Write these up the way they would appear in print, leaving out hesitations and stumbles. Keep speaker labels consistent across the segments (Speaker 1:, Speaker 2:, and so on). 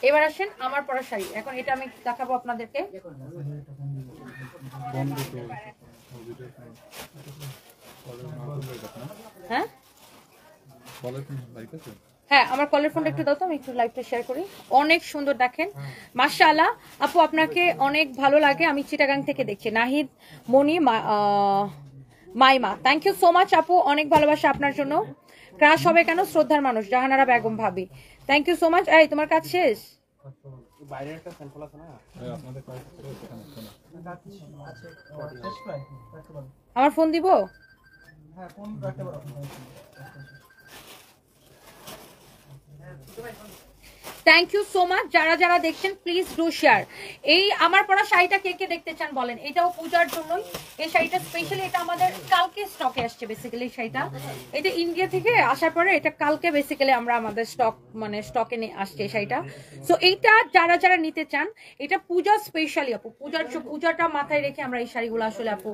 Speaker 1: এবার আসেন আমার পরা শাড়ি। এখন এটা আমি দেখাবো আপনাদেরকে। হ্যাঁ হ্যাঁ, আমার কলের ফোনটা একটু দাও তো, আমি একটু লাইভটা শেয়ার করি। অনেক সুন্দর দেখেন, মাশাআল্লাহ। আপু আপনাকে অনেক ভালো লাগে, আমি চিটাগাং থেকে দেখছি। নাহিদ মনি মাইমা, থ্যাংক ইউ সো মাচ আপু, অনেক ভালোবাসা আপনার জন্য। ক্রাশ হবে কেন, শ্রদ্ধার মানুষ, জাহানারা বেগম ভাবি, থ্যাংক ইউ সো মাচ। এই তোমার কাজ শেষ? আমার ফোন দিব? Thank you so much. যারা যারা দেখছেন প্লিজ ডু শেয়ার। এই আমার পরা শাড়িটা কে কে দেখতে চান বলেন? এটাও পূজার জন্যই এই শাড়িটা স্পেশালি, এটা আমাদের কালকে স্টকে আসছে বেসিক্যালি। এই শাড়িটা এটা ইন্ডিয়া থেকে আসার পরে এটা কালকে বেসিক্যালি আমরা আমাদের স্টকে নিয়ে আসছে এই শাড়িটা। সো এইটা যারা যারা নিতে চান, এটা পূজা স্পেশালি আপু, পূজাটা মাথায় রেখে আমরা এই শাড়িগুলো আসলে আপু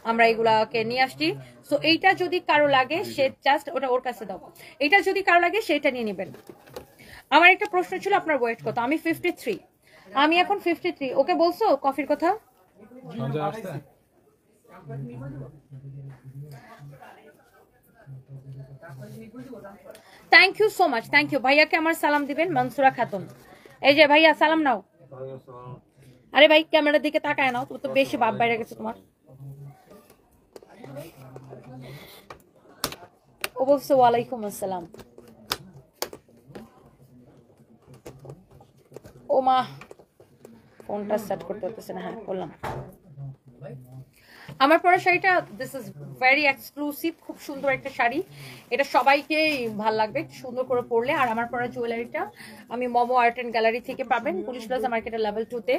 Speaker 1: আমরা এগুলাকে নিয়ে আসছি। সো এইটা যদি কারো লাগে সে জাস্ট ওটা ওর কাছে দাও, এটা যদি কারো লাগে সেটা নিয়ে নেবেন। আমার একটা প্রশ্ন ছিল, আপনার ওয়েট কত? আমি 53, আমি এখন 53। ওকে বলছো কফির কথা? Thank you so much, thank you. ভাইয়াকে আমার সালাম দিবেন, মনসুরা খাতুন। এই যে ভাইয়া সালাম নাও। আরে ভাই ক্যামেরার দিকে তাকায় নাও, তুমি তো বেশি বাপ বাইরে গেছে তোমার। ও বলছে ওয়ালাইকুম আসসালাম। ও মা, ফোনটা সেট করতে হতেছে না। হ্যাঁ বললাম, আমার পরা শাড়িটা দিস ইজ ভেরি এক্সক্লুসিভ, খুব সুন্দর একটা শাড়ি। এটা সবাইকে ভাল লাগবে সুন্দর করে পরলে। আর আমার পরা জুয়েলারিটা আমি মোমো আর্ট অ্যান্ড গ্যালারি থেকে পাবেন, পুলিশ প্লাজা মার্কেটের লেভেল 2-তে।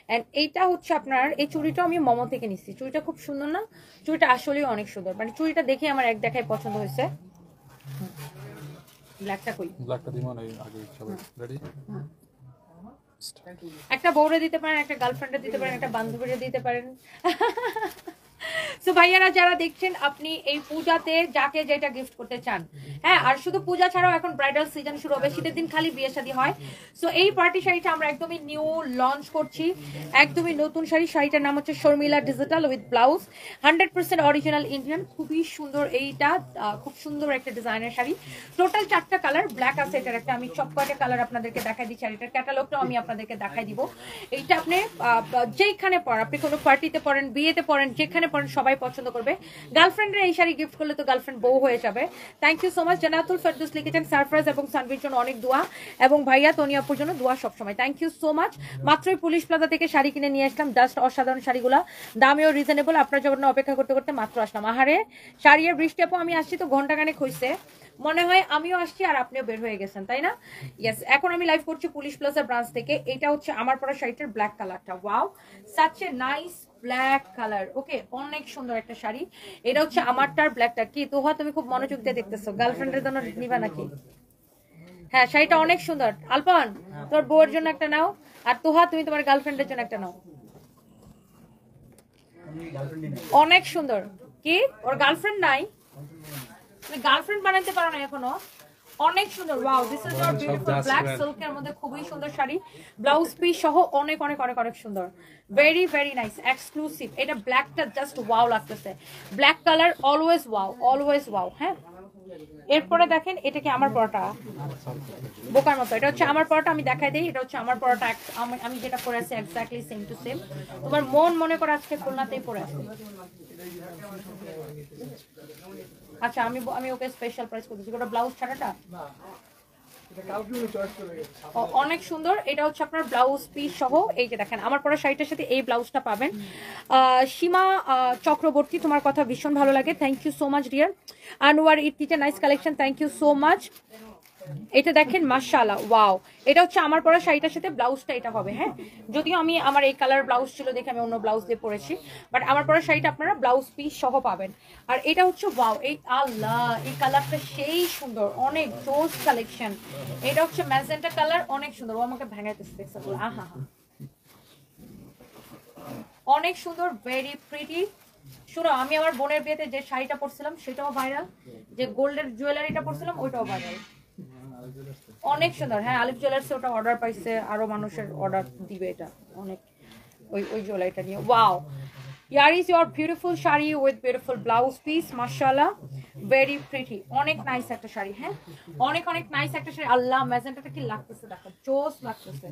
Speaker 1: অ্যান্ড এইটা হচ্ছে আপনার, এই চুড়িটা আমি মোমো থেকে নিচ্ছি। চুড়িটা খুব সুন্দর না? চুড়িটা আসলেই অনেক সুন্দর, মানে চুড়িটা দেখে আমার এক দেখায় পছন্দ হয়েছে। ব্ল্যাকটা কই? ব্ল্যাকটা দিই মানে আগে সবাই রেডি। একটা বউরে দিতে পারেন, একটা গার্লফ্রেন্ডে দিতে পারেন, একটা বান্ধবীরে দিতে পারেন। সো ভাইয়ারা যারা দেখছেন, আপনি এই পূজাতে যাকে যেটা গিফট করতে চান, হ্যাঁ। আর শুধু পূজা ছাড়াও এখন ব্রাইডাল সিজন শুরু হবে, শীতের দিন খালি বিয়ে শাদী হয়। সো এই পার্টি শাড়িটা আমরা একদমই নিউ লঞ্চ করছি, একদমই নতুন শাড়ি। শাড়িটার নাম হচ্ছে Sharmila digital with blouse, 100% original Indian, খুবই সুন্দর। এইটা খুব সুন্দর একটা ডিজাইনের শাড়ি। টোটাল 4টা কালার, ব্ল্যাক আছে এটার একটা, আমি সব কয়টা কালার আপনাদেরকে দেখাই দিই। শাড়িটার ক্যাটালগটাও আমি আপনাদেরকে দেখাই দিব। এইটা আপনি যেইখানে পরেন, আপনি কোনো পার্টিতে পরেন, বিয়েতে পরেন, যেখানে পরেন সবাই পছন্দ করবে। গার্লফ্রেন্ডের এই শাড়ি গিফট করলে তো গার্লফ্রেন্ড বউ হয়ে যাবে। Thank you so much. Jannatul Ferdous লিখেছেন সারপ্রাইজ এবং সানভির জন্য অনেক দোয়া, এবং ভাইয়া তনিয়াপুর জন্য দোয়া সবসময়। Thank you so much. মাত্রই পুলিশ প্লাজা থেকে শাড়ি কিনে নিয়ে আসলাম, জাস্ট অসাধারণ শাড়িগুলা, দামেও রিজনেবল। আপনার জন্য অপেক্ষা করতে করতে মাত্র আসলাম। আহারে শাড়ির বৃষ্টি আপু, আমি আসছি তো ঘন্টাখানেক হইছে, মনে হয় আমিও আসছি আর আপনিও বের হয়ে গেছেন, তাই না? ইয়েস, এখন আমি লাইভ করছি পুলিশ প্লাজা ব্রাঞ্চ থেকে। এটা হচ্ছে আমার পরা শাড়িটার ব্ল্যাক কালারটা। Wow, such a nice black colour. Okay, অনেক সুন্দর একটা শাড়ি। এটা হচ্ছে আমারটার ব্ল্যাকটা। কি তোহা, তুমি খুব মনোযোগ দিয়ে দেখতেছো, গার্লফ্রেন্ডের জন্য নিবা নাকি? হ্যাঁ, শাড়িটা অনেক সুন্দর। আলপন, তোর বউয়ের জন্য একটা নাও, আর তোহা তুমি তোমার গার্লফ্রেন্ডের জন্য একটা নাও। অনেক সুন্দর। কি ওর গার্লফ্রেন্ড নাই? তুমি গার্লফ্রেন্ড বানাতে পারো না এখনো? অনেক সুন্দর। Wow, this is your beautiful black সিল্কের মধ্যে খুবই সুন্দর শাড়ি, ব্লাউজ পিস সহ অনেক অনেক অনেক অনেক সুন্দর, ভেরি ভেরি নাইস, এক্সক্লুসিভ। এটা ব্ল্যাকটা জাস্ট ওয়াও লাগতেছে, black colour always wow, always wow. হ্যাঁ, এরপরে দেখেন এটা কি আমার পরোটা, বোকার মতো। এটা হচ্ছে আমার পরোটা, আমি দেখাই দিই। এটা হচ্ছে আমার পরোটা, আমি যেটা পরে আছি এক্স্যাক্টলি সেম টু সেম। তোমার মন মনে করে আজকে খুলনাতেই পরে আছি। আচ্ছা, আমি ওকে স্পেশাল প্রাইস করে দিচ্ছি। ওটা ব্লাউজ ছাড়াটা অনেক সুন্দর। এটা হচ্ছে আপনার ব্লাউজ পিস সহ। এই যে দেখেন, আমার পরা শাড়িটার সাথে এই ব্লাউজটা পাবেন। সীমা চক্রবর্তী, তোমার কথা ভীষণ ভালো লাগে, thank you so much dear. Anwar ইটিটা nice collection, thank you so much. এটা দেখেন মাশাআল্লাহ, ওয়াও। এটা হচ্ছে আমার পরা শাড়িটার সাথে ব্লাউজটা এটা হবে। হ্যাঁ, যদিও আমি আমার এই কালার ব্লাউজ ছিল দেখে আমি অন্য ব্লাউজ দিয়ে পরেছি, বাট আমার পরা শাড়িটা আপনারা ব্লাউজ পিস সহ পাবেন। আর এটা হচ্ছে ওয়াও, এই আল্লাহ, এই কালারটা সেই সুন্দর, অনেক জোস কালেকশন। এটা হচ্ছে ম্যাজেন্টা কালার, অনেক সুন্দর। ও আমাকে ভেঙাইতেছে দেখছো, আহা অনেক সুন্দর, ভেরি প্রিটি। শুনো, আমি আমার বোনের বিয়েতে যে শাড়িটা পরছিলাম সেটাও ভাইরাল, যে গোল্ডের জুয়েলারিটা পরছিলাম ওইটাও ভাইরাল। অনেক সুন্দর। হ্যাঁ আলিফ জুয়েলার্সে ওটা অর্ডার পাইছে, আরো মানুষের অর্ডার দিবে এটা অনেক, ওই জুয়েলারিটা নিয়ে। Wow, here is your beautiful sari with beautiful blouse piece, mashallah, very pretty, অনেক নাইস একটা শাড়ি। হ্যাঁ অনেক নাইস একটা শাড়ি। আল্লাহ ম্যাজেন্টাটা কি লাগতেছে দেখো, জোস লাগতেছে।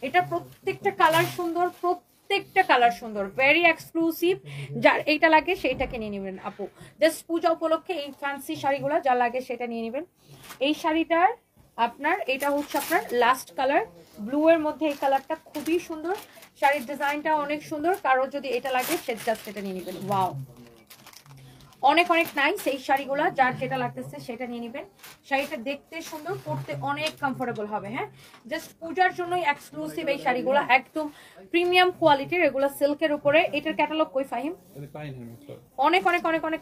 Speaker 1: এটা প্রত্যেকটা কালার সুন্দর, প্রত্যেকটা কালার সুন্দর, ভেরি এক্সক্লুসিভ। যার এইটা লাগে সেইটাকে নিয়ে নেবেন আপু। জাস্ট পূজা উপলক্ষে এই ফ্যান্সি শাড়িগুলো যা লাগে সেটা নিয়ে নেবেন। এই শাড়িটার আপনার এটা হচ্ছে আপনার লাস্ট কালার, ব্লু এর মধ্যে এই কালারটা খুবই সুন্দর। শাড়ির ডিজাইনটা অনেক সুন্দর, কারো যদি এটা লাগে সে জাস্ট এটা নিয়ে নেবেন। ওয়াও, অনেক নাইস এই শাড়িগুলো, যার যেটা লাগতেছে সেটা নিয়ে নেবেন। শাড়িটা দেখতে সুন্দর, পরতে অনেক কমফোর্টেবল হবে। হ্যাঁ জাস্ট পূজার জন্যই এক্সক্লুসিভ এই শাড়িগুলো, একদম প্রিমিয়াম কোয়ালিটির, এগুলো সিল্কের উপরে। এটার ক্যাটালগ কই ফাহিম? অনেক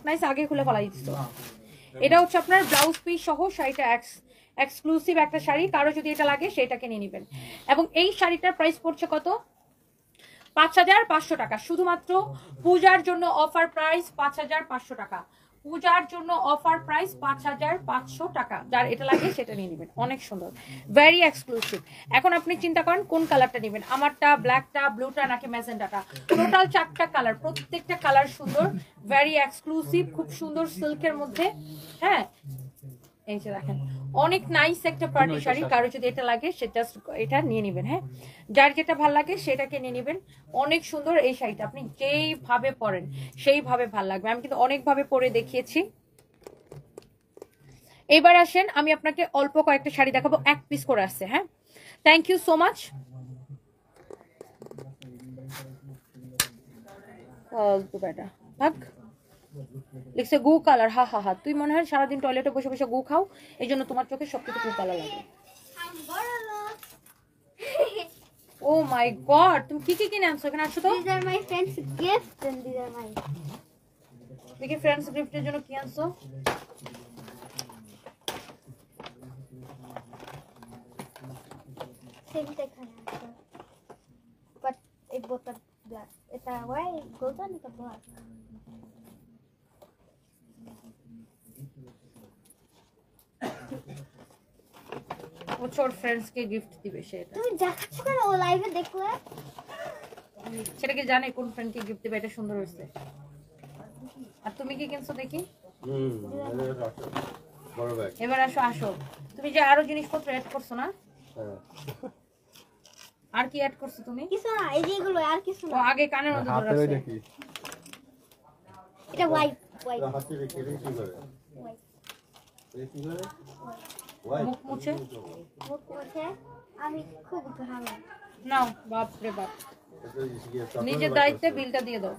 Speaker 1: নাইস, আগে খুলে ফেলাই দিচ্ছ। এটা হচ্ছে আপনার ব্লাউজ পিস সহ শাড়িটা এক্সক্লুসিভ একটা শাড়ি, কারো যদি এটা লাগে সেটাকে নিয়ে নেবেন। এবং এই শাড়িটার প্রাইস পড়ছে কত? 5500 টাকা। শুধুমাত্র পূজার জন্য অফার প্রাইস 5500 টাকা। পূজার জন্য অফার প্রাইস 5500 টাকা। যার এটা লাগে সেটা নিয়ে নেবেন, অনেক সুন্দর, ভেরি এক্সক্লুসিভ। এখন আপনি চিন্তা করেন কোন কালারটা নেবেন, আমারটা, ব্ল্যাকটা, ব্লুটা নাকি ম্যাজেন্টাটা। টোটাল 4টা কালার, প্রত্যেকটা কালার সুন্দর, ভেরি এক্সক্লুসিভ, খুব সুন্দর সিল্কের মধ্যে। হ্যাঁ এই যে দেখেন, অনেক নাইস একটা পার্টি শাড়ি, কারো যদি এটা লাগে সে জাস্ট এটা নিয়ে নেবেন। হ্যাঁ যার যেটা ভালো লাগে সেটাকে নিয়ে নেবেন, অনেক সুন্দর এই শাড়িটা। আপনি যেইভাবে পরেন সেইভাবে ভালো লাগবে। আমি কিন্তু অনেকভাবে পরে দেখিয়েছি। এবার আসেন আমি আপনাকে অল্প কয়েকটা শাড়ি দেখাবো, এক পিস করে আসছে। হ্যাঁ থ্যাংক ইউ সো মাচ। লিখছে গু কালার, হা তুই মনে হয় সারাদিন টয়লেটে বসে বসে গু খাও, এই জন্য তোমার চোখে সবকিছু গু কালার লাগে। ও মাই গড, তুমি কি কিনে আনছো? এখানে আসো তো।
Speaker 2: These are my friends' gifts and these are my.
Speaker 1: দেখি ফ্রেন্ডস গিফটের জন্য কি আনছো।
Speaker 2: Same এখানে আছে। But it both are black. এটা white, golden, এটা black.
Speaker 1: ও ছোট ফ্রেন্ডস কে গিফট দিবে সেটা।
Speaker 2: তুমি দেখাচ্ছ কেন? ও লাইভে দেখলে
Speaker 1: সেটা কি জানে কোন ফ্রেন্ড কে গিফট দিবে? এটা সুন্দর হয়েছে। আর তুমি কি কিনছো দেখি?
Speaker 3: বড় ব্যাগ।
Speaker 1: এবার আসো। তুমি যে আরো জিনিসপত্র অ্যাড করছো না?
Speaker 3: হ্যাঁ।
Speaker 1: আর কি অ্যাড করছো তুমি?
Speaker 2: কিছু না, এই যে এগুলো আর কিছু
Speaker 1: ও
Speaker 2: না।
Speaker 1: আগে কানের মধ্যে ধরে রাখছো।
Speaker 2: এটা হোয়াইট
Speaker 3: হাতে রেখে কি করে? এই কি করে?
Speaker 1: মুখ মুছে
Speaker 2: মুখ মুছে আমি খুব ভালো।
Speaker 1: নাও। বাপ রে বাপ, নিজের দায়িত্বে বিলটা দিয়ে দাও।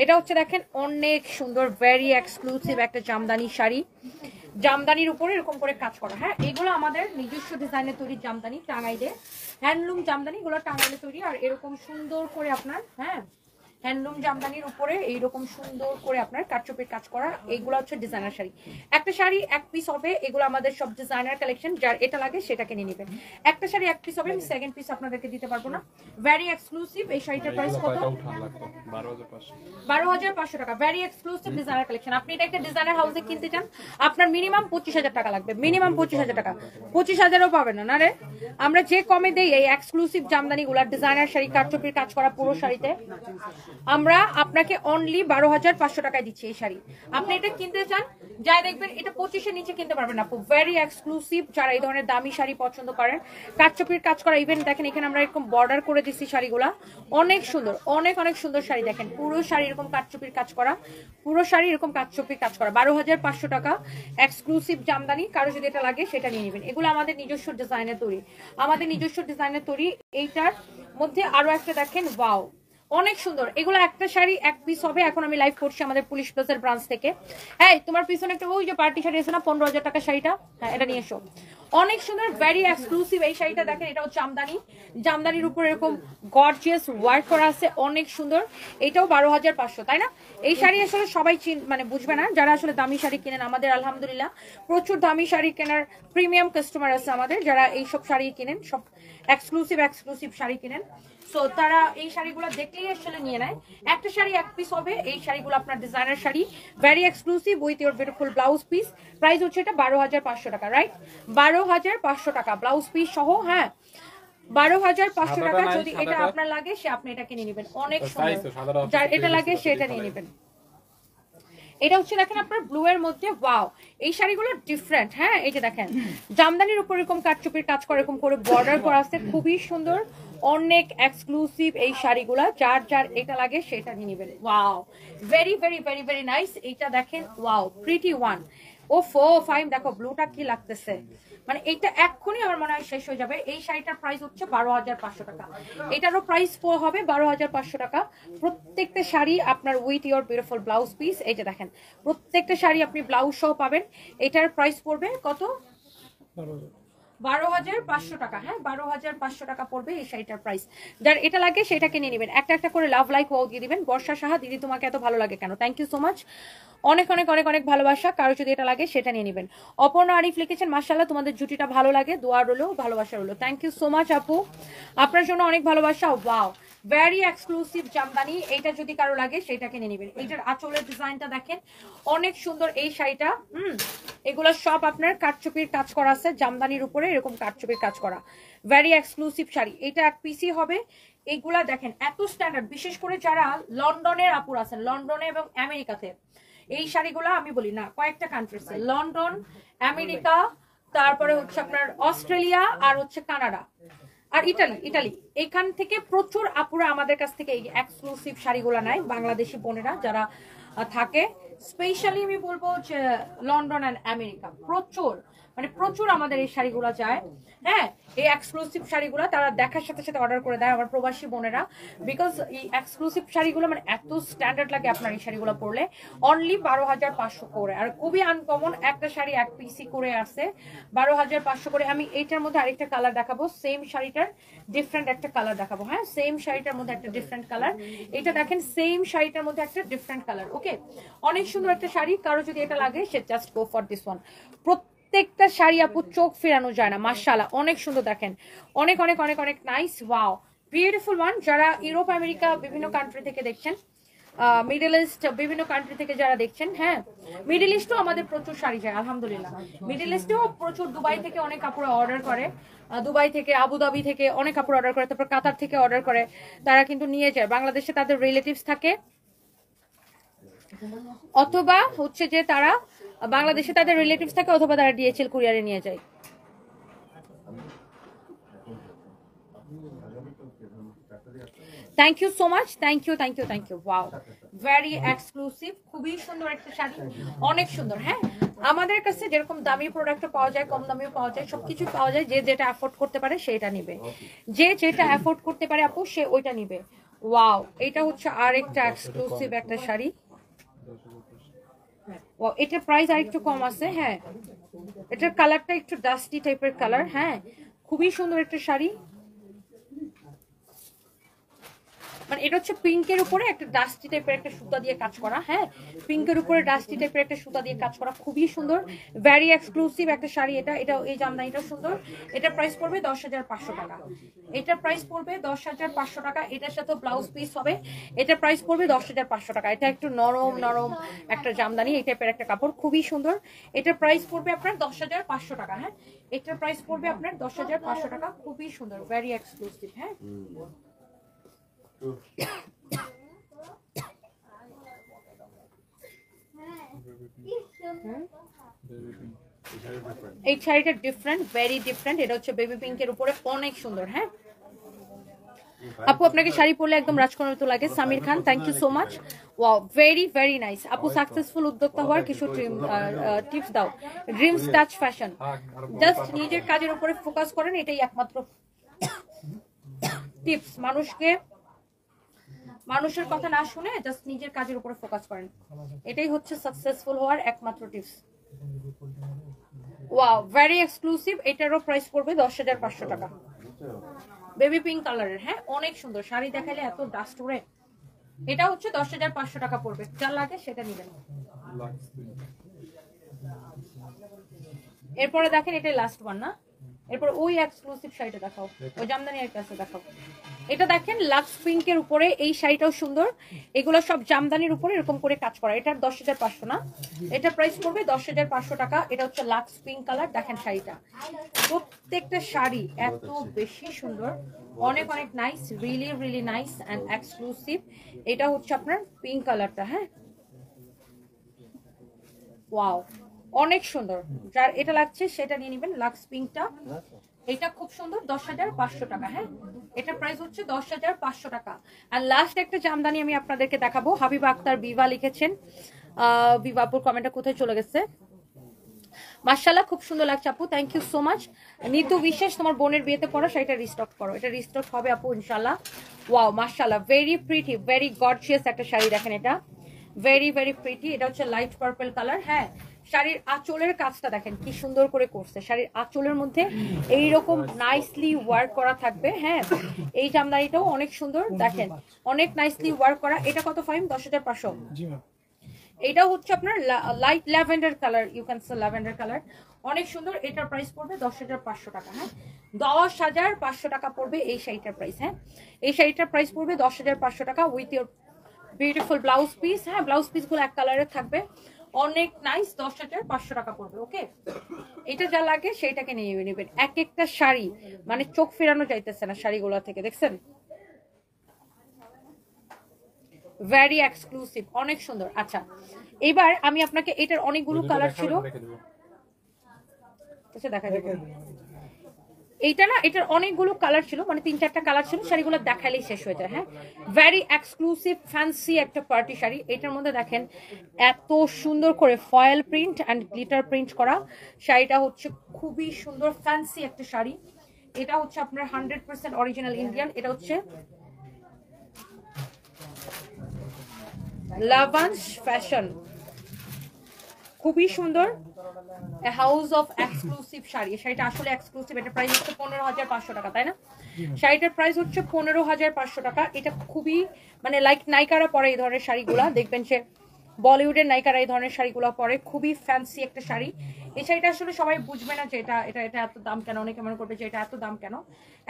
Speaker 1: এটা হচ্ছে দেখেন অনেক সুন্দর, ভেরি এক্সক্লুসিভ একটা জামদানি শাড়ি, জামদানির উপরে এরকম করে কাজ করা। হ্যাঁ এগুলো আমাদের নিজস্ব ডিজাইনে তৈরি জামদানি, টাঙ্গাইলে হ্যান্ডলুম জামদানি, এগুলো টাঙ্গাইলে তৈরি। আর এরকম সুন্দর করে আপনার হ্যাঁ হ্যান্ডলুম জামদানির উপরে এইরকম সুন্দর করে আপনার কাটচুপির কাজ করা, এইগুলো হচ্ছে ডিজাইনার শাড়ি। একটা শাড়ি এক পিস হবে, এগুলো আমাদের সব ডিজাইনার কালেকশন, যার এটা লাগে সেটাকে নিয়ে নেবেন। একটা শাড়ি এক পিস হবে, আমি সেকেন্ড পিস আপনাদেরকে দিতে পারবো না। ভেরি এক্সক্লুসিভ এই শাড়িটার প্রাইস কত? 12,500 টাকা। Very exclusive designer collection. আপনি এটা একটা ডিজাইনার হাউসে কিনতে চান, আপনার মিনিমাম 25,000 টাকা লাগবে, মিনিমাম 25,000 টাকা। 25,000ও পাবেন না রে। আমরা যে কমে দেই এই এক্সক্লুসিভ জামদানি গুলা, ডিজাইনার শাড়ি, কাটচুপির কাজ করা পুরো শাড়িতে, আমরা আপনাকে অনলি 12,500 টাকায় দিচ্ছি এই শাড়ি। আপনি এটা কিনতে চান, যাই দেখবেন এটা 25-এর নিচে কিনতে পারবেন না। ভেরি এক্সক্লুসিভ, যারা এই ধরনের দামি শাড়ি পছন্দ করেন, কাটচুপির কাজ করা। ইভেন দেখেন এখানে আমরা এরকম বর্ডার করে দিচ্ছি শাড়িগুলা, অনেক সুন্দর, অনেক সুন্দর শাড়ি। দেখেন পুরো শাড়ি এরকম কাটচুপির কাজ করা, পুরো শাড়ি এরকম কাটচুপির কাজ করা। 12,500 টাকা এক্সক্লুসিভ জামদানি, কারো যদি এটা লাগে সেটা নিয়ে নেবেন। এগুলো আমাদের নিজস্ব ডিজাইনের তৈরি, আমাদের নিজস্ব ডিজাইনের তৈরি। এইটার মধ্যে আরো একটা দেখেন, ওয়াও অনেক সুন্দর। এগুলো একটা শাড়ি এক পিস হবে। এখন আমি লাইভ করছি আমাদের পুলিশ প্লাসের ব্রাঞ্চ থেকে। হ্যাঁ তোমার পিছনে একটা ওই যে পার্টি শাড়ি আছে না 15,000 টাকা শাড়িটা, হ্যাঁ এটা নিয়ে এসো। অনেক সুন্দর, ভেরি এক্সক্লুসিভ এই শাড়িটা। দেখেন এটা হচ্ছে জামদানি, জামদানির উপর এরকম গর্জিয়াস ওয়ার্ক করা আছে, অনেক সুন্দর। এটাও 12,500, তাই না? এই শাড়ি আসলে সবাই মানে বুঝবে না, যারা আসলে দামি শাড়ি কেনেন। আমাদের আলহামদুলিল্লাহ প্রচুর দামি শাড়ি কেনার প্রিমিয়াম কাস্টমার আছে আমাদের, যারা এইসব শাড়ি কিনেন, সব এক্সক্লুসিভ শাড়ি কিনেন। সো তারা এই শাড়িগুলো দেখলেই আসলে নিয়ে নেয়। একটা শাড়ি এক পিস হবে, এই শাড়িগুলো আপনার designer sari, very exclusive with your beautiful blouse piece. Price হচ্ছে এটা 12,500 টাকা, রাইট? 12,500 টাকা ব্লাউজ পিস সহ। হ্যাঁ, 12,500 টাকা। যদি এটা আপনার লাগে সে আপনি এটা কিনে নেবেন, অনেক সুন্দর। যার এটা লাগে সে এটা নিয়ে নেবেন। এটা হচ্ছে দেখেন আপনার ব্লু এর মধ্যে, ওয়াও এই শাড়িগুলো ডিফারেন্ট। হ্যাঁ, এই যে দেখেন জামদানির উপর এরকম কাটচুপির কাজ করে, এরকম করে বর্ডার করা আছে, খুবই সুন্দর, অনেক এক্সক্লুসিভ এই শাড়িগুলা। যার যার এটা লাগে সেটা নিয়ে নেবেন। Wow, very very very very nice. এইটা দেখেন, ওয়াও প্রিটি ওয়ান। ও ফাইন, দেখো ব্লুটা কি লাগতেছে, মানে এইটা এক্ষুনি আমার মনে হয় শেষ হয়ে যাবে। এই শাড়িটার প্রাইস হচ্ছে 12,500 টাকা, এটারও প্রাইস হবে 12,500 টাকা। প্রত্যেকটা শাড়ি আপনার with your beautiful blouse piece. এই যে দেখেন প্রত্যেকটা শাড়ি আপনি ব্লাউজ সহ পাবেন। এটার প্রাইস পড়বে কত? 12,500 টাকা। হ্যাঁ, 12,500 টাকা পড়বে এই শাড়িটার প্রাইস। যার এটা লাগে সেটা কিনে নেবেন। একটা একটা করে লাভ লাইক ওয়াও দিয়ে দিবেন। বর্ষা সাহা দিদি তোমাকে এত ভালো লাগে কেন? থ্যাংক ইউ সো মাচ, অনেক অনেক অনেক অনেক ভালোবাসা। কারো যদি এটা লাগে সেটা নিয়ে নেবেন। অপর্ণা আরিফ লিখেছেন মাশাআল্লাহ তোমাদের জুটিটা ভালো লাগে, দোয়া রইলো, ভালোবাসা রইলো। থ্যাংক ইউ সো মাচ আপু, আপনার জন্য অনেক ভালোবাসা। Wow, very exclusive Jamdani. এইটা যদি কারো লাগে সেটা কিনে নেবেন। এইটার আঁচলের ডিজাইনটা দেখেন, অনেক সুন্দর এই শাড়িটা। এগুলো সব আপনার কাটচুপির কাজ করা আছে, জামদানির উপরে এরকম কাটচুপির কাজ করা, ভেরি এক্সক্লুসিভ শাড়ি। এটা এক পিসি হবে। এইগুলা দেখেন এত স্ট্যান্ডার্ড, বিশেষ করে যারা লন্ডনের আপুর আছেন, লন্ডনে এবং আমেরিকাতে এই শাড়িগুলো আমি বলি না, কয়েকটা কান্ট্রিতে, লন্ডন, আমেরিকা, তারপরে হচ্ছে আপনার অস্ট্রেলিয়া, আর হচ্ছে কানাডা, আর ইটালি এইখান থেকে প্রচুর আপুরা আমাদের কাছ থেকে এই এক্সক্লুসিভ শাড়িগুলো নেয়। বাংলাদেশি বোনেরা যারা থাকে, স্পেশালি আমি বলবো যে লন্ডন অ্যান্ড আমেরিকা, প্রচুর আমাদের এই শাড়িগুলো যায়। হ্যাঁ, এই এক্সক্লুসিভ শাড়িগুলো তারা দেখার সাথে সাথে অর্ডার করে দেয় আমার প্রবাসী বোনেরা, বিকজ এই এক্সক্লুসিভ শাড়িগুলো মানে এত স্ট্যান্ডার্ড লাগে আপনার এই শাড়িগুলো পরলে। অনলি 12,500 করে, আর খুবই আনকমন একটা শাড়ি এক পিসি করে আসে 12,500 করে। আমি এইটার মধ্যে আরেকটা কালার দেখাবো, সেম শাড়িটার ডিফারেন্ট একটা কালার দেখাবো। হ্যাঁ, সেম শাড়িটার মধ্যে একটা ডিফারেন্ট কালার। এটা দেখেন সেম শাড়িটার মধ্যে একটা ডিফারেন্ট কালার। ওকে, অনেক সুন্দর একটা শাড়ি। কারো যদি এটা লাগে সে just go for this one. প্রত্যেকটা শাড়ি আপু চোখ ফেরানো যায় না, মাশাআল্লাহ অনেক সুন্দর। দেখেন অনেক অনেক অনেক অনেক নাইস, ওয়াও বিউটিফুল ওয়ান। যারা ইউরোপ আমেরিকা বিভিন্ন কান্ট্রি থেকে দেখছেন, মিডল ইস্ট বিভিন্ন কান্ট্রি থেকে যারা দেখছেন, হ্যাঁ মিডল ইস্টও আমাদের প্রচুর শাড়ি যায় আলহামদুলিল্লাহ। মিডল ইস্টেও প্রচুর, দুবাই থেকে অনেক কাপড় অর্ডার করে, দুবাই থেকে, আবুধাবি থেকে অনেক কাপড় অর্ডার করে, তারপর কাতার থেকে অর্ডার করে, তারা কিন্তু নিয়ে যায়। বাংলাদেশে তাদের রিলেটিভস থাকে, অথবা হচ্ছে যে তারা বাংলাদেশে তাদের রিলেটিভস থাকে, অথবা তারা ডিএচএল কুরিয়ারে নিয়ে যায়। Thank you so much, thank you thank you thank you. Wow, very exclusive, খুবই সুন্দর একটা শাড়ি, অনেক সুন্দর। হ্যাঁ, আমাদের কাছে যেরকম দামি প্রোডাক্টও পাওয়া যায়, কম দামিও পাওয়া যায়, সবকিছু পাওয়া যায়। যে যেটা অ্যাফোর্ড করতে পারে সেটা নিবে, যে যেটা অ্যাফোর্ড করতে পারে আপু সে ওইটা নিবে। ওয়াও, এটা হচ্ছে আরেকটা এক্সক্লুসিভ একটা শাড়ি। ওয়াও, এটার প্রাইস আরেকটু কম আছে। হ্যাঁ, এটার কালারটা একটু ডাস্টি টাইপের কালার। হ্যাঁ, খুবই সুন্দর একটা শাড়ি। মানে এটা হচ্ছে পিঙ্কের উপরে একটা ডাস্টি টাইপের একটা সুতা দিয়ে কাজ করা। হ্যাঁ, পিঙ্কের উপরে ডাস্টি টাইপের একটা সুতা দিয়ে কাজ করা, খুবই সুন্দর, ভেরি এক্সক্লুসিভ একটা শাড়ি। এটা এই জামদানিটা সুন্দর। এটার প্রাইস পড়বে 10,500 টাকা। এটার প্রাইস পড়বে 10,500 টাকা। এটার সাথে ব্লাউজ পিস হবে। এটার প্রাইস পড়বে 10,500 টাকা। এটা একটু নরম নরম একটা জামদানি, এই টাইপের একটা কাপড়, খুবই সুন্দর। এটার প্রাইস পড়বে আপনার 10,500 টাকা। হ্যাঁ, এটার প্রাইস পড়বে আপনার 10,500 টাকা, খুবই সুন্দর, ভেরি এক্সক্লুসিভ। হ্যাঁ, এই শাড়িটা ডিফারেন্ট, ভেরি ডিফারেন্ট। এটা হচ্ছে বেবি পিঙ্কের উপরে, অনেক সুন্দর। হ্যাঁ আপু, আপনাকে শাড়ি পরলে একদম রাজকন্যার মতো লাগে। Samir Khan, thank you so much. Wow, very very nice আপু। সাকসেসফুল উদ্যোক্তা হওয়ার কিছু টিপস দাও। ড্রিমস টাচ ফ্যাশন, জাস্ট নিজের কাজের উপরে ফোকাস করেন, এটাই একমাত্র টিপস। মানুষের কথা না শুনে জাস্ট নিজের কাজের উপরে ফোকাস করেন, এটাই হচ্ছে সাকসেসফুল হওয়ার একমাত্র টিপস। Wow, very exclusive. এটারও প্রাইস পড়বে 10,500 টাকা, বেবি পিঙ্ক কালারের। হ্যাঁ, অনেক সুন্দর শাড়ি, দেখাইলে এত ডাস্ট উড়ে। এটা হচ্ছে 10,500 টাকা পড়বে, যা লাগে সেটা নেবেন। এরপরে দেখেন, এটা লাস্ট ওয়ান না, এরপর ওই এক্সক্লুসিভ শাড়িটা দেখাও, ওই জামদানির কাছে দেখাও। এটা দেখেন লাক্স পিঙ্কের উপরে এই শাড়িটাও সুন্দর। এগুলো সব জামদানির উপরে এরকম করে কাজ করা। এটার 10,500 না, এটা প্রাইস পড়বে 10,500 টাকা। এটা হচ্ছে লাক্স পিঙ্ক কালার। দেখেন শাড়িটা, প্রত্যেকটা শাড়ি এত বেশি সুন্দর, অনেক অনেক nice, really really nice and exclusive. এটা হচ্ছে আপনার পিঙ্ক কালারটা। হ্যাঁ, ওয়াও, অনেক সুন্দর। যার এটা লাগছে সেটা নিয়ে নেবেন, লাক্স পিঙ্কটা। এটা খুব সুন্দর, 10,500 টাকা। হ্যাঁ, এটা প্রাইস হচ্ছে 10,500 টাকা। আর লাস্ট একটা জামদানি আমি আপনাদেরকে দেখাবো। হাবিবা আক্তার বিভা লিখেছেন। বিভাপুর কমেন্টটা কোথায় চলে গেছে? মাশাআল্লাহ, খুব সুন্দর লাগছে আপু, thank you so much. Nitu বিশেষ, তোমার বোনের বিয়েতে পড়ো শাড়িটা রিস্টক করো। এটা রিস্টক হবে আপু ইনশাআল্লাহ। ওয়াও, মাশাআল্লাহ, ভেরি প্রিটি, ভেরি গর্জিয়াস একটা শাড়ি। দেখেন এটা ভেরি ভেরি প্রিটি। এটা হচ্ছে লাইট পার্পল কালার। হ্যাঁ, শাড়ির আঁচলের কাজটা দেখেন কি সুন্দর করে করছে। শাড়ির আঁচলের মধ্যে এইরকম নাইসলি ওয়ার্ক করা থাকবে। হ্যাঁ, এই জামদানিটাও অনেক সুন্দর, দেখেন অনেক নাইসলি ওয়ার্ক করা। এটা কত ফাইম? 10,500। এটা হচ্ছে আপনার light lavender colour, you can say lavender colour, অনেক সুন্দর। এটার প্রাইস পড়বে 10,500 টাকা। হ্যাঁ, 10,500 টাকা পড়বে এই শাড়িটার প্রাইস। হ্যাঁ, এই শাড়িটার প্রাইস পড়বে 10,500 টাকা with your beautiful blouse piece. হ্যাঁ, ব্লাউজ পিস গুলো এক কালারের থাকবে, অনেক নাইস। 10,500 টাকা পড়বে। ওকে, এটা যা লাগে সেইটাকে নিয়ে নেবেন। এক একটা শাড়ি মানে চোখ ফেরানো যাইতেছে না শাড়িগুলো থেকে, দেখছেন? ভেরি এক্সক্লুসিভ, অনেক সুন্দর। আচ্ছা, এবার আমি আপনাকে, এটার অনেকগুলো কালার ছিল, দেখা যাবে এইটা না, এটার অনেকগুলো কালার ছিল, মানে 3-4টা কালার ছিল। শাড়িগুলো দেখালেই শেষ হয়ে যায়। হ্যাঁ, ভেরি এক্সক্লুসিভ ফ্যান্সি একটা পার্টি শাড়ি। এটার মধ্যে দেখেন এত সুন্দর করে foil print and glitter print করা। শাড়িটা হচ্ছে খুবই সুন্দর, ফ্যান্সি একটা শাড়ি। এটা হচ্ছে আপনার 100% অরিজিনাল ইন্ডিয়ান। এটা হচ্ছে লাভান্স ফ্যাশন, খুবই সুন্দর, হাউস অফ এক্সক্লুসিভ শাড়ি। শাড়িটা আসলে এক্সক্লুসিভ। এটা প্রাইস হচ্ছে 15,500 টাকা, তাই না? শাড়িটার প্রাইস হচ্ছে 15,500 টাকা। এটা খুবই মানে লাইক নায়িকারা পরে এই ধরনের শাড়িগুলা, দেখবেন যে বলিউডের নায়িকারা এই ধরনের শাড়িগুলো পরে, খুবই ফ্যান্সি একটা শাড়ি। এই শাড়িটা আসলে সবাই বুঝবে না যে এটা এটা এটা এত দাম কেন, অনেকে মনে করবে যে এটা এত দাম কেন।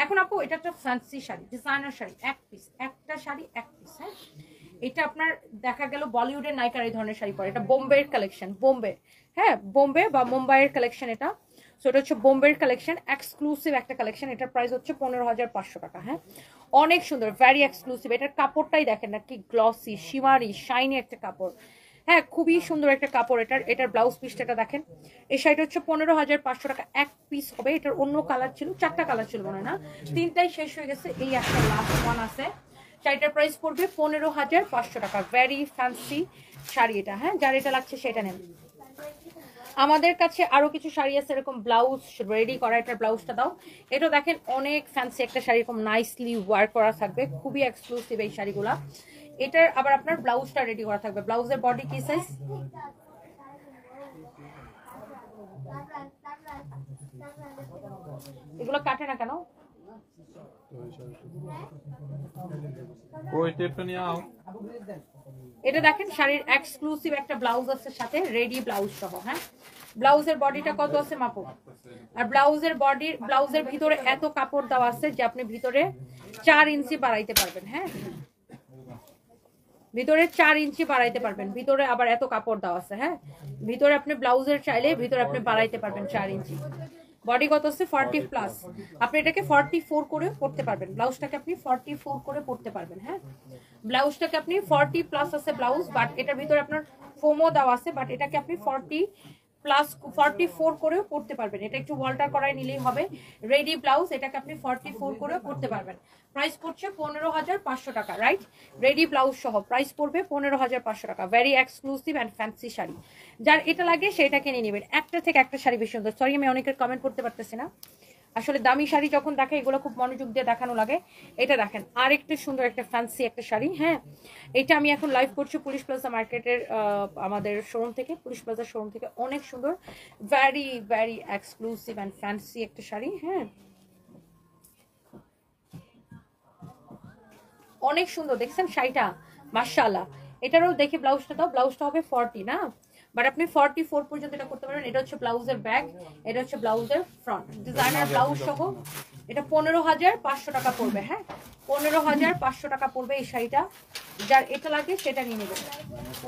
Speaker 1: এখন আপু এটা একটা ফ্যান্সি শাড়ি, ডিজাইনার শাড়ি, এক পিস, একটা শাড়ি এক পিস। হ্যাঁ, এটা আপনার দেখা গেল বলিউডের নায়িকার এই ধরনের শাড়ি পরে। এটা বোম্বের কালেকশন, বোম্বে, হ্যাঁ বোম্বে বা মুম্বাইয়ের কালেকশন এটা। সো এটা হচ্ছে বোম্বের কালেকশন, এক্সক্লুসিভ একটা কালেকশন। এটার প্রাইস হচ্ছে 15,500 টাকা। হ্যাঁ, অনেক সুন্দর, ভেরি এক্সক্লুসিভ। এটার কাপড়টাই দেখেন না, কি গ্লসি, শিমারি, শাইনি একটা কাপড়। হ্যাঁ, খুবই সুন্দর একটা কাপড়। এটার ব্লাউজ পিসটা দেখেন। এই শাড়িটা হচ্ছে 15,500 টাকা, এক পিস হবে। এটার অন্য কালার ছিল, 4টা কালার ছিল মনে হয় না, 3টাই শেষ হয়ে গেছে, এই একটা লাস্ট ওয়ান আছে। শাড়িটার প্রাইস পড়বে 15,500 টাকা। ভেরি ফ্যান্সি শাড়ি এটা। হ্যাঁ, যার এটা লাগছে সেটা নেন। আমাদের কাছে আরো কিছু শাড়ি আছে এরকম ব্লাউজ রেডি করা। এটার ব্লাউজটা দাও। এটা দেখেন অনেক ফ্যান্সি একটা শাড়ি, এরকম নাইসলি ওয়ার্ক করা থাকবে, খুবই এক্সক্লুসিভ এই শাড়িগুলা। এটার আবার আপনার ব্লাউজটা রেডি করা থাকবে। ব্লাউজের বডি কি সাইজ? এগুলো কাটে না কেন? এটা দেখেন শাড়ির এক্সক্লুসিভ একটা ব্লাউজ আছে সাথে, রেডি ব্লাউজ সহ। হ্যাঁ, ব্লাউজের বডিটা কত আছে মাপো। আর ব্লাউজের ভিতরে এত কাপড় দেওয়া আছে যে আপনি ভিতরে 4 ইঞ্চি বাড়াইতে পারবেন। হ্যাঁ, ভিতরে 4 ইঞ্চি বাড়াইতে পারবেন। ভিতরে আবার এত কাপড় দেওয়া আছে। হ্যাঁ, ভিতরে আপনি ব্লাউজের চাইলে ভিতরে আপনি বাড়াইতে পারবেন 4 ইঞ্চি। বডি কত আছে? 40 প্লাস। আপনি এটাকে 44 করে পড়তে পারবেন। ব্লাউজটাকে আপনি 44 করে পড়তে পারবেন। হ্যাঁ, ব্লাউজটাকে আপনি 40 প্লাস আছে ব্লাউজ, বাট এটার ভিতরে আপনার ফোমও দেওয়া আছে, বাট এটাকে আপনি 44 করেও পড়তে পারবেন। এটা একটু ওয়াল্টার করাই নিলেই হবে। রেডি ব্লাউজ, এটাকে আপনি 44 করেও পড়তে পারবেন। প্রাইস পড়ছে 15,500 টাকা। রাইট, রেডি ব্লাউজ সহ প্রাইস পড়বে 15,500 টাকা। Very exclusive and fancy sari. যার এটা লাগে সেটাকে নিয়ে নেবেন। একটা থেকে একটা শাড়ি বেশি সুন্দর। সরি, আমি অনেকের কমেন্ট করতে পারতেছি না। আসলে দামি শাড়ি যখন দেখে এগুলো খুব মনোযোগ দিয়ে দেখানো লাগে। এটা দেখেন আরেকটা সুন্দর একটা ফ্যান্সি একটা শাড়ি। হ্যাঁ, এটা আমি এখন লাইভ করছি পুলিশ প্লাজা মার্কেটের আমাদের শোরুম থেকে, পুলিশ প্লাজা শোরুম থেকে। অনেক সুন্দর, very very exclusive and fancy একটা শাড়ি। হ্যাঁ, অনেক সুন্দর, দেখছেন শাড়িটা? মাশাআল্লাহ। এটারও দেখি ব্লাউজটা দাও। ব্লাউজটা হবে 40 না, বাট আপনি 44 পর্যন্ত এটা করতে পারবেন। এটা হচ্ছে ব্লাউজের ব্যাক, এটা হচ্ছে ব্লাউজের ফ্রন্ট, ডিজাইনার ব্লাউজ সহ। এটা 15,500 টাকা পড়বে। হ্যাঁ, 15,500 টাকা পড়বে এই শাড়িটা। যার এটা লাগে সেটা নিয়ে নেবেন।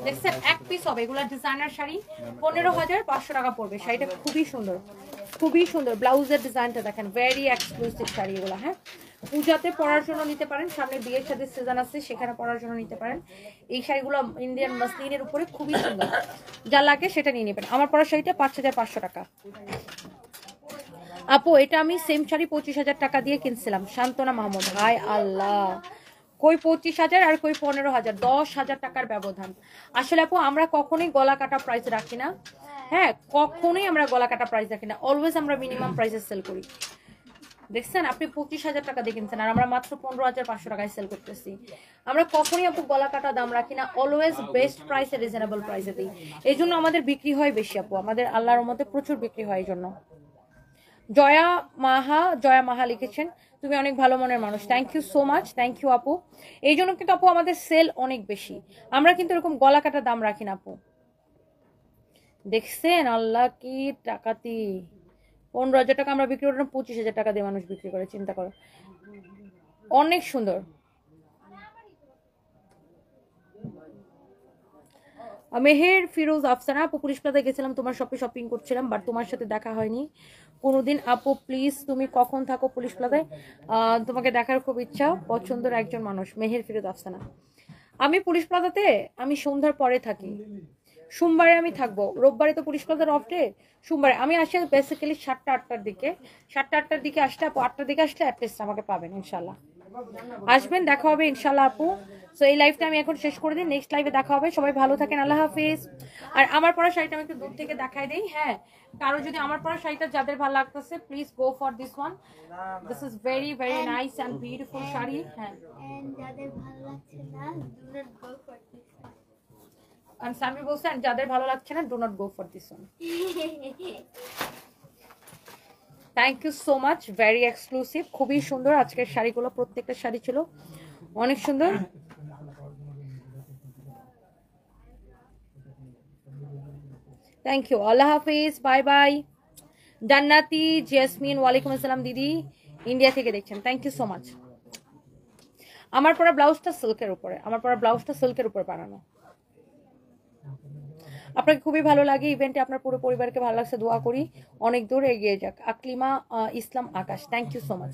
Speaker 1: দেখছেন, এক পিস হবে, এগুলা ডিজাইনার শাড়ি। 15,500 টাকা পড়বে। শাড়িটা খুবই সুন্দর, খুবই সুন্দর। ব্লাউজের ডিজাইনটা দেখেন, ভেরি এক্সক্লুসিভ শাড়ি এগুলো। হ্যাঁ, পূজাতে পরার জন্য নিতে পারেন, সামনে বিয়ের সাথে সিজন আছে, সেখানে পরার জন্য নিতে পারেন। এই শাড়িগুলো ইন্ডিয়ান মাসলিনের উপরে খুবই সুন্দর। যা লাগে সেটা নিয়ে নেবেন। আমার পরা শাড়িটা 5,500 টাকা। আপু এটা আমি সেম শাড়ি 25,000 টাকা দিয়ে কিনছিলাম। শান্তনা মাহমুদ, হাই আল্লাহ, কই 25,000 আর কই 15,000, 10,000 টাকার ব্যবধান। আসলে আপু আমরা কখনোই গলা কাটা প্রাইস রাখি না। হ্যাঁ, কখনোই আমরা গলা কাটা প্রাইস রাখি না, অলওয়েজ আমরা মিনিমাম প্রাইসে সেল করি। দেখছেন, আপনি 25,000 টাকা দিয়ে কিনছেন আর আমরা মাত্র 15,500 টাকায় সেল করতেছি। আমরা কখনোই আপু গলা কাটা দাম রাখি না, অলওয়েজ বেস্ট প্রাইসে, রিজনেবল প্রাইসে দিই। এই জন্য আমাদের বিক্রি হয় বেশি আপু, আমাদের আল্লাহর মধ্যে প্রচুর বিক্রি হয় এই জন্য। জয়া মাহা লিখেছেন, তুমি অনেক ভালো মনের মানুষ। Thank you so much, thank you আপু। এই জন্য কিন্তু আপু আমাদের সেল অনেক বেশি, আমরা কিন্তু এরকম গলা কাটা দাম রাখি না আপু। দেখছেন, আল্লাহ কি টাকাতি। 15,000 টাকা আমরা বিক্রি করলাম, 25,000 টাকা দিয়ে মানুষ বিক্রি করে, চিন্তা করো। অনেক সুন্দর। মেহের ফিরোজ আফসানা, আপু পুলিশ প্লাজায় গেছিলাম তোমার শপে শপিং করছিলাম, বাট তোমার সাথে দেখা হয়নি কোনোদিন। আপু প্লিজ তুমি কখন থাকো পুলিশ প্লাজায়? তোমাকে দেখার খুব ইচ্ছা, পছন্দের একজন মানুষ। মেহের ফিরোজ আফসানা, আমি পুলিশ প্লাজাতে আমি সন্ধ্যার পরে থাকি। সোমবারে আমি থাকবো, রোববারে তো পুলিশ প্লাজার অফ ডে। সোমবারে আমি আসি বেসিক্যালি 7টা-8টার দিকে। 7টা-8টার দিকে আসলে আপু, 8টার দিকে আসলে অ্যাটলিস্ট আমাকে পাবেন ইনশাল্লাহ। আসবেন, দেখা হবে ইনশাল্লাহ আপু। সো এই লাইভটা আমি এখন শেষ করে দিই, নেক্সট লাইভে দেখা হবে। সবাই ভালো থাকেন, আল্লাহ হাফিজ। আর আমার পরা শাড়িটা আমি একটু দূর থেকে দেখাই দিই। হ্যাঁ, কারো যদি আমার পরা শাড়িটা যাদের ভালো লাগতেছে, please go for this one. This is very very nice and beautiful sari. হ্যাঁ,
Speaker 2: যাদের ভালো লাগছে না, do not go for this one.
Speaker 1: আর সামি বলছেন যাদের ভালো লাগছে না, do not go for this one. Thank you so much, very exclusive, খুবই সুন্দর আজকের শাড়িগুলো। প্রত্যেকটা শাড়ি ছিল অনেক সুন্দর। থ্যাংক ইউ, আল্লাহ হাফিজ, বাই বাই। জান্নাতি জেসমিন, ওয়ালাইকুম আসসালাম দিদি, ইন্ডিয়া থেকে দেখছেন, থ্যাংক ইউ সো মাচ। আমার পরা ব্লাউজটা সিল্কের উপরে, আমার পরা ব্লাউজটা সিল্কের উপরে বানানো। আপনাকে খুবই ভালো লাগে ইভেন্টে, আপনার পুরো পরিবারকে ভালো লাগছে, দোয়া করি অনেক দূর এগিয়ে যাক। আকলিমা ইসলাম আকাশ, থ্যাংক ইউ সো মাচ।